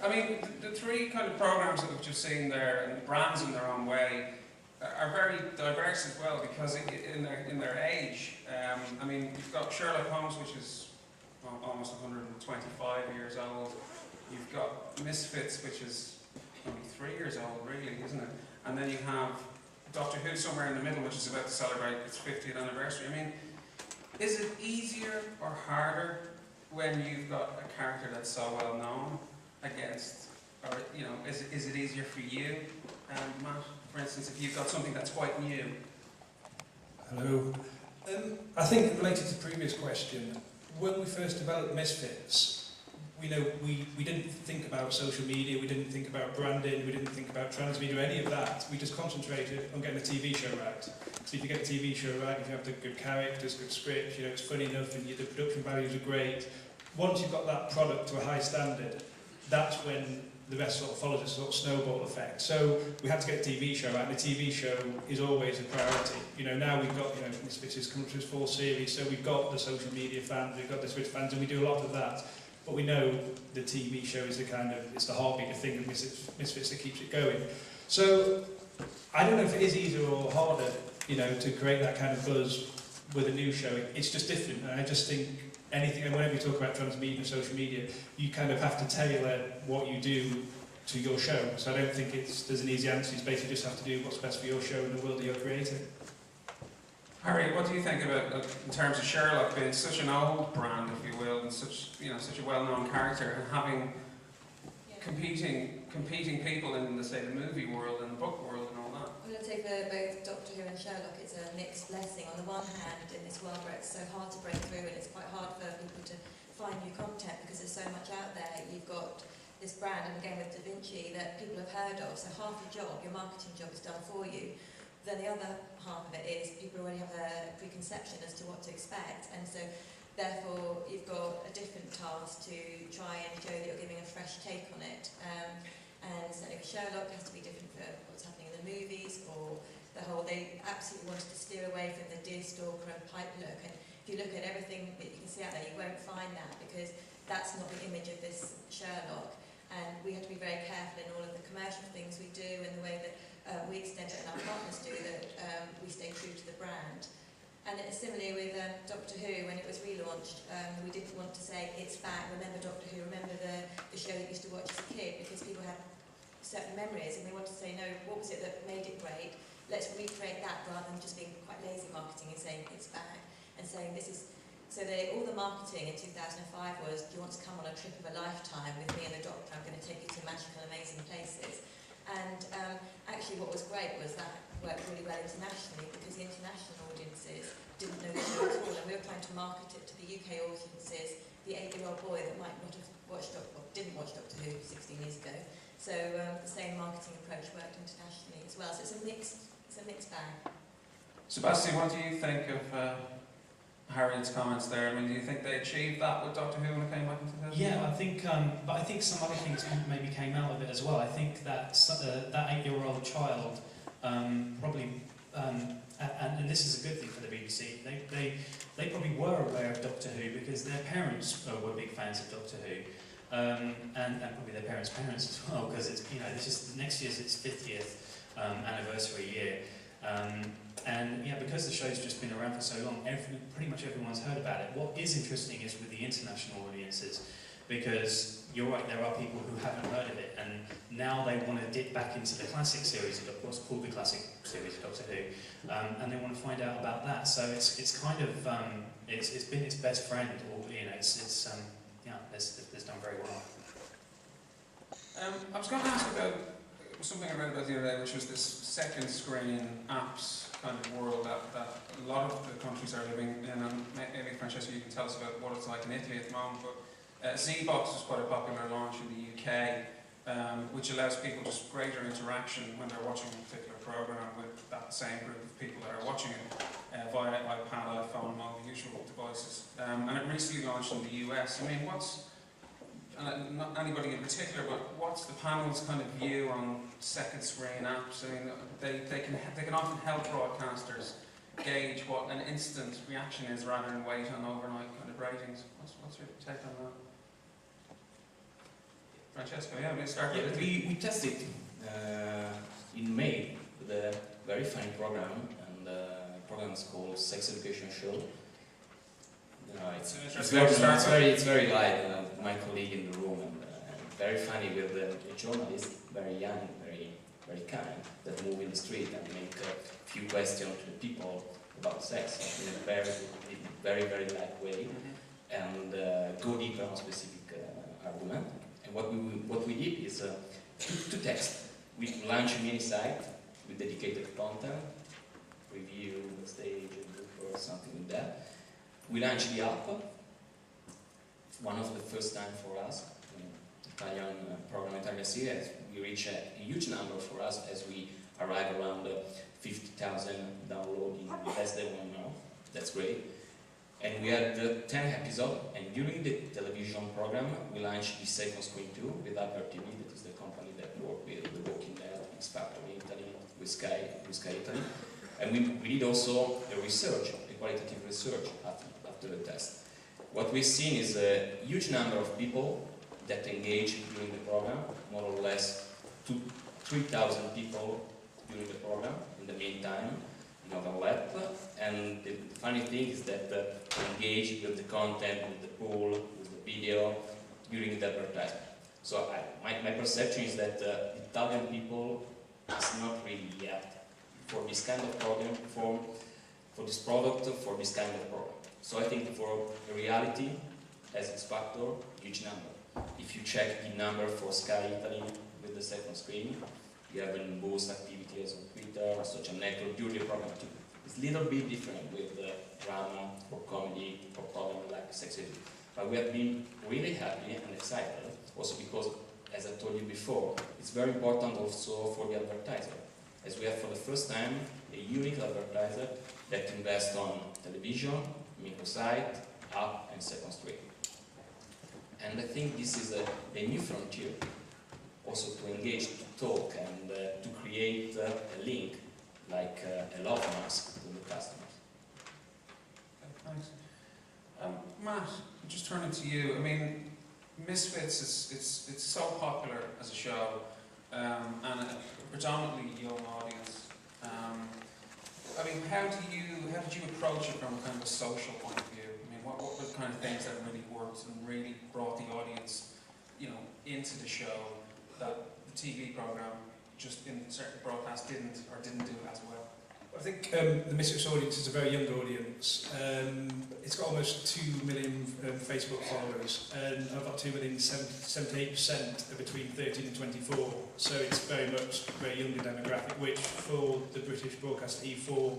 I mean, the three kind of programs that we've just seen there, and brands in their own way, are very diverse as well, because in their age. I mean, you've got Sherlock Holmes, which is almost 125 years old. You've got Misfits, which is only 3 years old, really, isn't it? And then you have Doctor Who somewhere in the middle, which is about to celebrate its 50th anniversary. I mean, is it easier or harder when you've got a character that's so well known against, or you know, is it easier for you, Matt? For instance, if you've got something that's quite new. Hello. I think related to the previous question, when we first developed Misfits, we didn't think about social media, we didn't think about branding, we didn't think about transmedia, any of that. We just concentrated on getting the TV show right. So if you get the TV show right, if you have the good characters, good script, you know, it's funny enough and the production values are great, once you've got that product to a high standard, that's when the rest sort of follows a sort of snowball effect. So we had to get a TV show out, and the TV show is always a priority. You know, now we've got, you know, Misfits has come to its 4th series, so we've got the social media fans, we've got the Switch fans, and we do a lot of that. But we know the TV show is it's the heartbeat, the thing of Misfits that keeps it going. So I don't know if it is easier or harder, you know, to create that kind of buzz with a new show. It's just different, and I just think anything, and whenever you talk about transmedia and social media, you kind of have to tailor what you do to your show. So I don't think there's an easy answer. You basically just have to do what's best for your show and the world that you're creating. Harry, what do you think about, in terms of Sherlock being such an old brand, if you will, and such a well-known character, and having competing people in the, say, the movie world and the book world and all that? Well, I'd say for both Doctor Who and Sherlock, it's a mixed blessing. On the one hand, in this world where it's so hard to break through and it's quite hard for people to find new content because there's so much out there, you've got this brand, and again with Da Vinci, that people have heard of, so half your job, your marketing job, is done for you. Then the other half of it is people already have a preconception as to what to expect, and so therefore you've got a different task to try and show that you're giving a fresh take on it. And certainly with Sherlock, it has to be different for what's happening in the movies, or the whole, they absolutely wanted to steer away from the deerstalker and pipe look, and if you look at everything that you can see out there, you won't find that, because that's not the image of this Sherlock. And we have to be very careful in all of the commercial things we do and the way that we extend it and our partners do, that we stay true to the brand. And it's similarly with Doctor Who, when it was relaunched, we didn't want to say, it's back, remember Doctor Who, remember the show that you used to watch as a kid, because people have certain memories, and we want to say, no, what was it that made it great? Let's recreate that, rather than just being quite lazy marketing and saying, it's back, and saying this is. So all the marketing in 2005 was, do you want to come on a trip of a lifetime with me and the Doctor? I'm going to take you to magical, amazing places. And actually what was great was that worked really well internationally, because the international audiences didn't know the show at all, and we were trying to market it to the UK audiences, the 8-year-old boy that might not have watched didn't watch Doctor Who 16 years ago. So the same marketing approach worked internationally as well. So it's a mixed bag. Sebastian, what do you think of Harriet's comments there? I mean, do you think they achieved that with Doctor Who when it came back into 2000? Yeah, I think, but I think some other things maybe came out of it as well. I think that that 8-year-old child probably, and this is a good thing for the BBC. They probably were aware of Doctor Who because their parents were big fans of Doctor Who, and probably their parents' parents as well, because it's, you know, this is next year's its 50th anniversary year. And yeah, because the show's just been around for so long, pretty much everyone's heard about it. What is interesting is with the international audiences, because you're right, there are people who haven't heard of it, and now they want to dip back into the classic series of what's called the classic series of Doctor Who, and they want to find out about that. So it's kind of it's been its best friend, or you know, it's done very well. I was going to ask about something I read about the other day, which was this second screen apps kind of world that a lot of the countries are living in, and maybe Francesca, you can tell us about what it's like in Italy at the moment, but Z-Box is quite a popular launch in the UK, which allows people just greater interaction when they're watching a particular programme with that same group of people that are watching it via iPad, iPhone, and all the usual devices. And it recently launched in the US. I mean, not anybody in particular, but what's the panel's kind of view on second screen apps? I mean, they can often help broadcasters gauge what an instant reaction is rather than wait on overnight kind of ratings. What's your take on that? Francesco, yeah, we'll start Yeah, with it. we tested in May with a very funny program, and the program is called Sex Education Show. It's very light. My colleague in the room, and very funny with a journalist, very young, very kind, that move in the street and make a few questions to the people about sex in a very light way, and go deeper on specific argument. And what we did is to test. We launched a mini site with dedicated content, review, stage, or something like that. We launched the app, one of the first time for us, Italian program Italian series. We reached a huge number for us as we arrived around 50,000 downloads in less than 1 month. That's great. And we had 10 episodes, and during the television program, we launched the second screen too with Upper TV, that is the company that worked with The Walking Dead, X Factor in Italy, with Sky Italy. And we did also a research, a qualitative research after the test. What we've seen is a huge number of people that engage during the program, more or less 3,000 people during the program in the meantime, in overlap. And the funny thing is that engage with the content, with the poll, with the video during the advertisement. So my perception is that Italian people is not really yet for this kind of program, for this product, for this kind of program. So I think for reality, as X Factor, huge number. If you check the number for Sky Italy with the second screen, you have an boost activities on Twitter, social network during the program too. It's a little bit different with drama or comedy or program like sex education. But we have been really happy and excited, also because, as I told you before, it's very important also for the advertiser, as we have for the first time a unique advertiser that invests on television, microsite, app, and second screen. And I think this is a new frontier, also to engage, to talk, and to create a link, like a love mask to the customers. Okay, thanks. Matt, just turning to you. I mean, Misfits it's so popular as a show, and a predominantly young audience. I mean, how did you approach it from a kind of a social point of view? I mean, what were the kind of things that really worked and really brought the audience, into the show that the TV program just in certain broadcasts didn't do as well? I think the Misfits audience is a very young audience. It's got almost 2 million Facebook followers, and I've got 2 million, 78% are between 13 and 24. So it's very much a very younger demographic, which for the British broadcaster E4,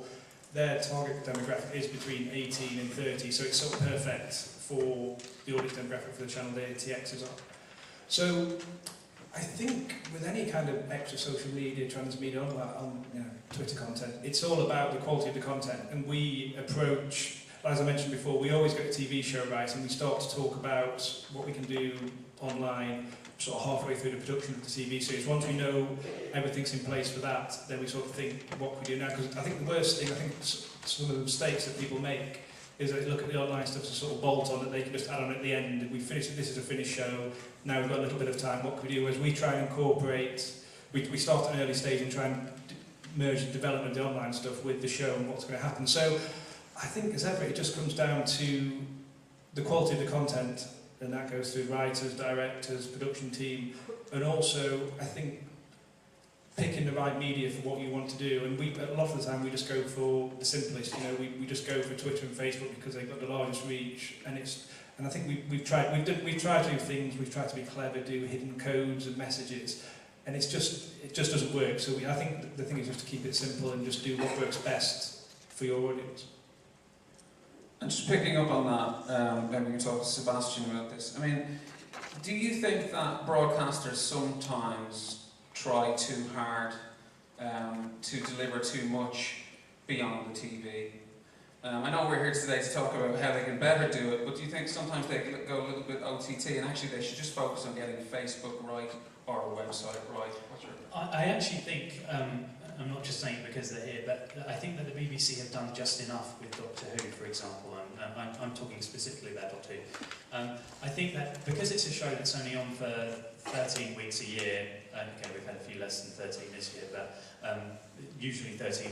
their target demographic is between 18 and 30. So it's sort of perfect for the audience demographic for the channel the TX is on. So I think with any kind of extra social media, transmedia, on Twitter content, it's all about the quality of the content. And we approach, as I mentioned before, we always get a TV show right, and we start to talk about what we can do online sort of halfway through the production of the TV series. Once we know everything's in place for that, then we sort of think, what can we do now? Because I think the worst thing, I think some of the mistakes that people make is that they look at the online stuff as a sort of bolt on that they can just add on at the end. We finished it, this is a finished show, now we've got a little bit of time, what can we do? As we try and incorporate, we start at an early stage and try and merge the development of the online stuff with the show and what's going to happen. So I think as ever it just comes down to the quality of the content, and that goes through writers, directors, production team, and also I think picking the right media for what you want to do. And a lot of the time we just go for the simplest, we just go for Twitter and Facebook because they've got the largest reach, and I think we've tried to do things, we've tried to be clever, do hidden codes and messages, and it just doesn't work. So I think the thing is just to keep it simple and just do what works best for your audience. And just picking up on that, maybe we can talk to Sebastian about this. I mean, do you think that broadcasters sometimes try too hard to deliver too much beyond the TV? I know we're here today to talk about how they can better do it, but do you think sometimes they go a little bit OTT and actually they should just focus on getting Facebook right or a website right? I actually think, I'm not just saying it because they're here, but I think that the BBC have done just enough with Doctor Who, for example. I'm talking specifically about Doctor Who. I think that because it's a show that's only on for 13 weeks a year, okay, we've had a few less than 13 this year, but usually 13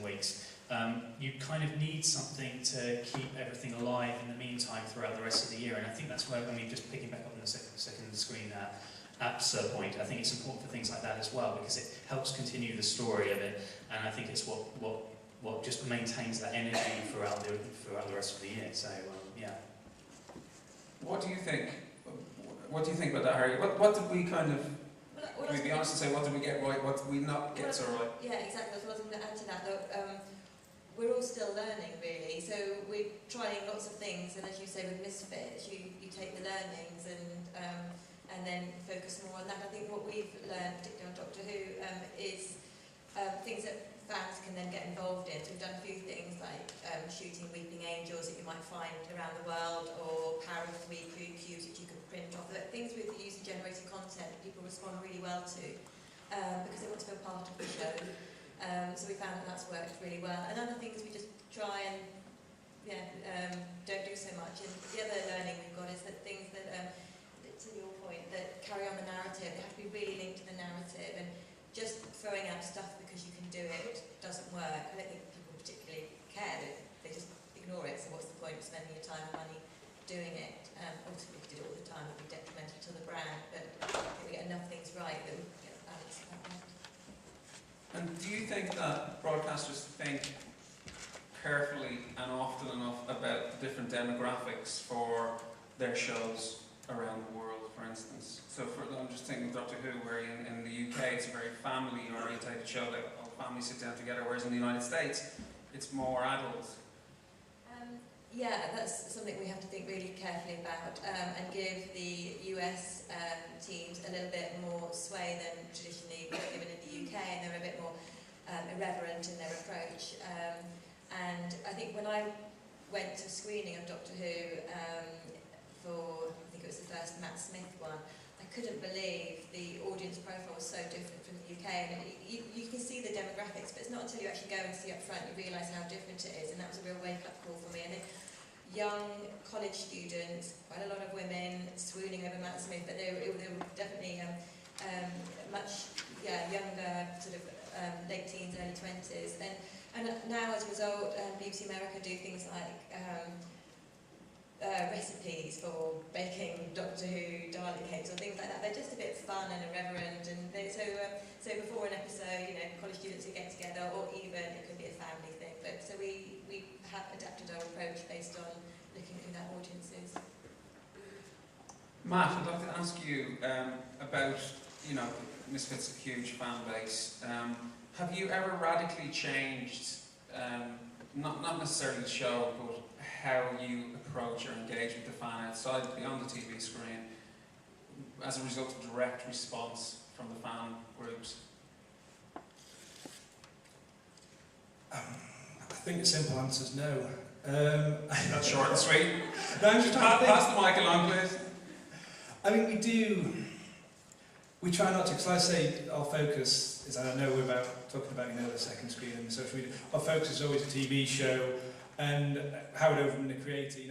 weeks, you kind of need something to keep everything alive in the meantime throughout the rest of the year. And I think that's where, I mean, just picking back up on the second screen apps point, I think it's important for things like that as well, because it helps continue the story of it, and I think it's what just maintains that energy throughout the rest of the year. So yeah. What do you think? What do you think about that, Harry? What did we kind of? Can we be honest and say what did we get right? What did we not get so right? Yeah, exactly. That's what I was going to add to that. That we're all still learning, really. So we're trying lots of things, and as you say with Misfits, you take the learnings and then focus more on that. I think what we've learned, particularly on Doctor Who, is things that fans can then get involved in. So we've done a few things like shooting weeping angels that you might find around the world, or Paris Week cubes that you could print off. Things with user-generated content people respond really well to because they want to feel part of the show. So we found that that's worked really well. And other things we just try and don't do so much. And the other learning we've got is that things that, to your point, that carry on the narrative, they have to be really linked to the narrative. And just throwing out stuff because you can do it doesn't work. I don't think people particularly care. They just ignore it. So what's the point of spending your time and money doing it? Ultimately, if you did it all the time, it would be detrimental to the brand. But I think we get enough things right that we get balance about that. And do you think that broadcasters think carefully and often enough about the different demographics for their shows around the world, for instance? So I'm just thinking of Doctor Who, where in the UK it's a very family-orientated show that all families sit down together, whereas in the United States it's more adult. Yeah, that's something we have to think really carefully about and give the US teams a little bit more sway than traditionally given in the UK, and they're a bit more irreverent in their approach. And I think when I went to screening of Doctor Who for, I think it was the first Matt Smith one, I couldn't believe the audience profile was so different from the UK. And you can see the demographics, but it's not until you actually go and see up front you realise how different it is, and that was a real wake-up call for me. And young college students, quite a lot of women swooning over Matt Smith, but they were definitely much younger, sort of late teens, early 20s. And now as a result, BBC America do things like recipes for baking Doctor Who Dalek cakes or things like that. They're just a bit fun and irreverent, and so before an episode, college students would get together, or even it could be a family thing. But so we have adapted our approach based on looking at who that audience is. Matt, I'd like to ask you about, Misfits' a huge fan base. Have you ever radically changed, not necessarily the show, but how you approach or engage with the fan outside, beyond the TV screen, as a result of direct response from the fan groups? I think the simple answer is no. That's short and sweet. No, I'm just trying to pass the mic along, please. I mean, we try not to, because I say our focus is, and I know we're talking about the second screen and the social media, our focus is always a TV show, and Howard Overman, the creator, he